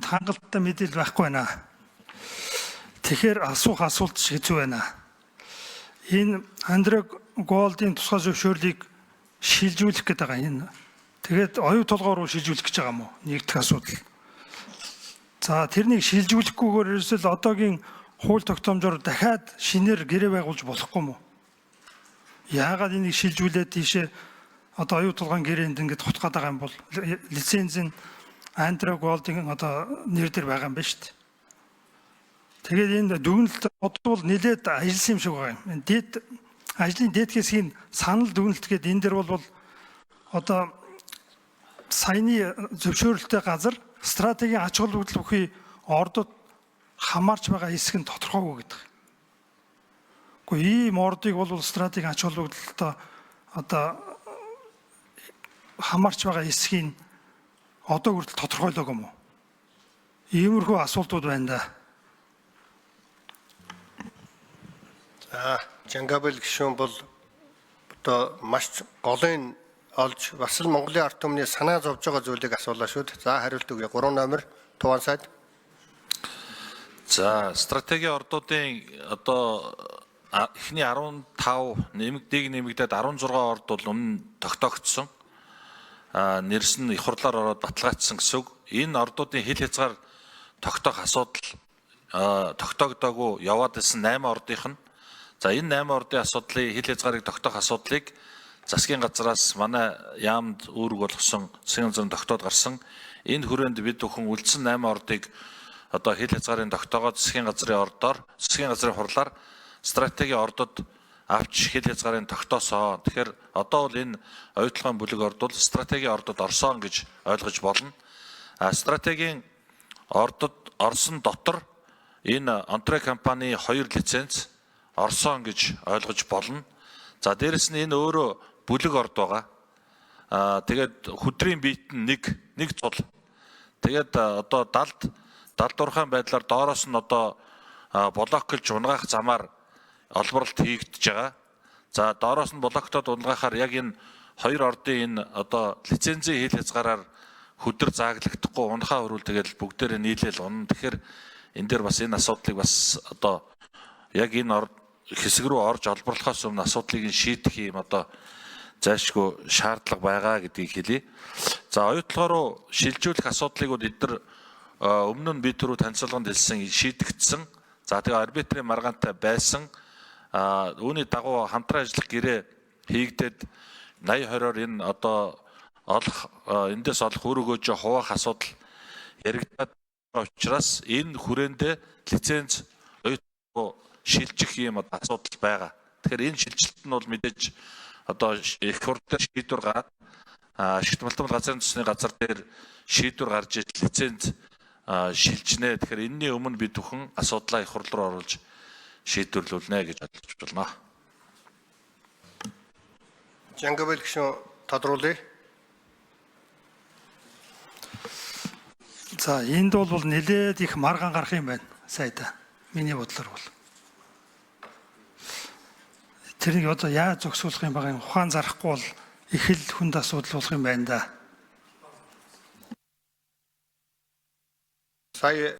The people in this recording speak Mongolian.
хангалттай мэдээлэл байхгүй байна. Тэгэхээр асуух асуулт хэцүү байна. Энэ Андрей Голдын тусгай зөвшөөрлийг шилжүүлэх гэдэг байгаа энэ. Тэгээд оюу толгой руу шилжүүлэх гэж байгаа юм уу? Нэгдэх асуудал. За тэрнийг шилжүүлэхгүйгээр ерөөсөл одоогийн хууль тогтоомжоор дахиад шинээр гэрээ байгуулж болохгүй юм уу? Яагаад энийг шилжүүлээд тийшээ одоо оюу толгойн гэрээнд ингэж хутгаад байгаа юм бол лиценз нь Андрей Голдын одоо нэр дээр байгаа юм байна шүү дээ. Тэгээд энэ дүгнэлт бодвол нэлээд ажилласан юм шиг байгаа юм. Дээд ажлын дээд хэсгийн санал дүгнэлт гэдэг энэ дэр бол одоо саяны зөвшөөрөлтэй газар стратегийн ач холбогдол бүхий ордод хамаарч байгаа хэсэг нь тодорхойгүй гэдэг. Гэхдээ ийм ордыг бол стратегийн ач холбогдолтой одоо хамаарч байгаа хэсгийг одоо хүртэл тодорхойлоогүй юм уу? Иймэрхүү асуултууд байна да. За, Жангабел гишүүн бол одоо маш голын олж бас л Монголын ард түмний санаа зовж байгаа зүйлийг асуулаа шүү дээ. За, хариулт өгье. 3 номер Туван сайд. За, стратегийн ордуудын одоо эхний 15 нэмэгдээд 16 орд бол өмнө тогтоогдсон. Нэрс нь их хурлаар ороод баталгаажсан гэсэн үг. Энэ ордуудын хил хязгаар тогтоох асуудал тогтоогдоогүй яваад исэн 8 ордынх нь. За энэ 8 ордын асуудлыг хил хязгаарыг тогтоох асуудлыг засгийн газраас манай яамд үүрэг болгосон засгийн газрын тогтоод гарсан. Энэ хүрээнд бид бүхэн үлдсэн 8 ордыг одоо хил хязгаарын тогтоогоод засгийн газрын ордоор засгийн газрын хурлаар стратегийн ордод авч хил хязгаарын тогтоосоо. Тэгэхээр одоо бол энэ оюутлогын бүлэг орд бол стратегийн ордод орсон гэж ойлгож болно. Стратегийн ордод орсон дотор энэ Антрей компани 2 лиценз орсон гэж ойлгож болно. За дээрэс нь энэ өөрөө бүлэг орд байгаа. Тэгээд хөдрийн биет нь нэг цул. Тэгээд одоо далдуурхайн байдлаар доороос нь одоо блоклж унгаах замаар олборлолт хийгдэж байгаа. За доороос нь блоктод унгаахаар яг энэ 2 ордын энэ одоо лицензийн хил хязгаараар хөдөр зааглагдахгүй унахаа хөрвөл тэгэл бүгдээрээ нийлээл унна. Тэгэхээр энэ дээр бас энэ асуудлыг бас одоо яг энэ хэсэг рүү орж олборлохоос өмнө асуудлыг шийдэх юм одоо зайлшгүй шаардлага байгаа гэдгийг хэлье. За оюутлогоо руу шилжүүлэх асуудлыг эдгээр өмнө нь би түрүү танилцуулганд хэлсэн шийдэгдсэн. За тэгээ арбитрийн маргаантай байсан. Үүний дагуу хамтран ажиллах гэрээ хийгдээд 80-20-оор энэ одоо эндээс олох үр өгөөжөө хуваах асуудал яригдаад байгаа учраас энэ хүрээндээ лиценз оюутлогоо шилжих юм асуудал байгаа. Тэгэхээр энэ шилжилт нь бол мэдээж одоо их хурлаар шийдвэр гараад ашигт малтмал газрын төсний газар дээр шийдвэр гарч иж лиценз шилжнэ. Тэгэхээр энэний өмнө бид бүхэн асуудлаа их хурл руу оруулж шийдвэрлүүлнэ гэж ойлгож байна. Жангабел гишүүн тодруулъя. За энд бол нэлээд их маргаан гарах юм байна. Сайда. Миний бодлоор бол. Тэрнийг одоо яаж зогсоолох юм байгаа юм ухаан зарахгүй бол их л хүнд асуудал болох юм байна да. Сая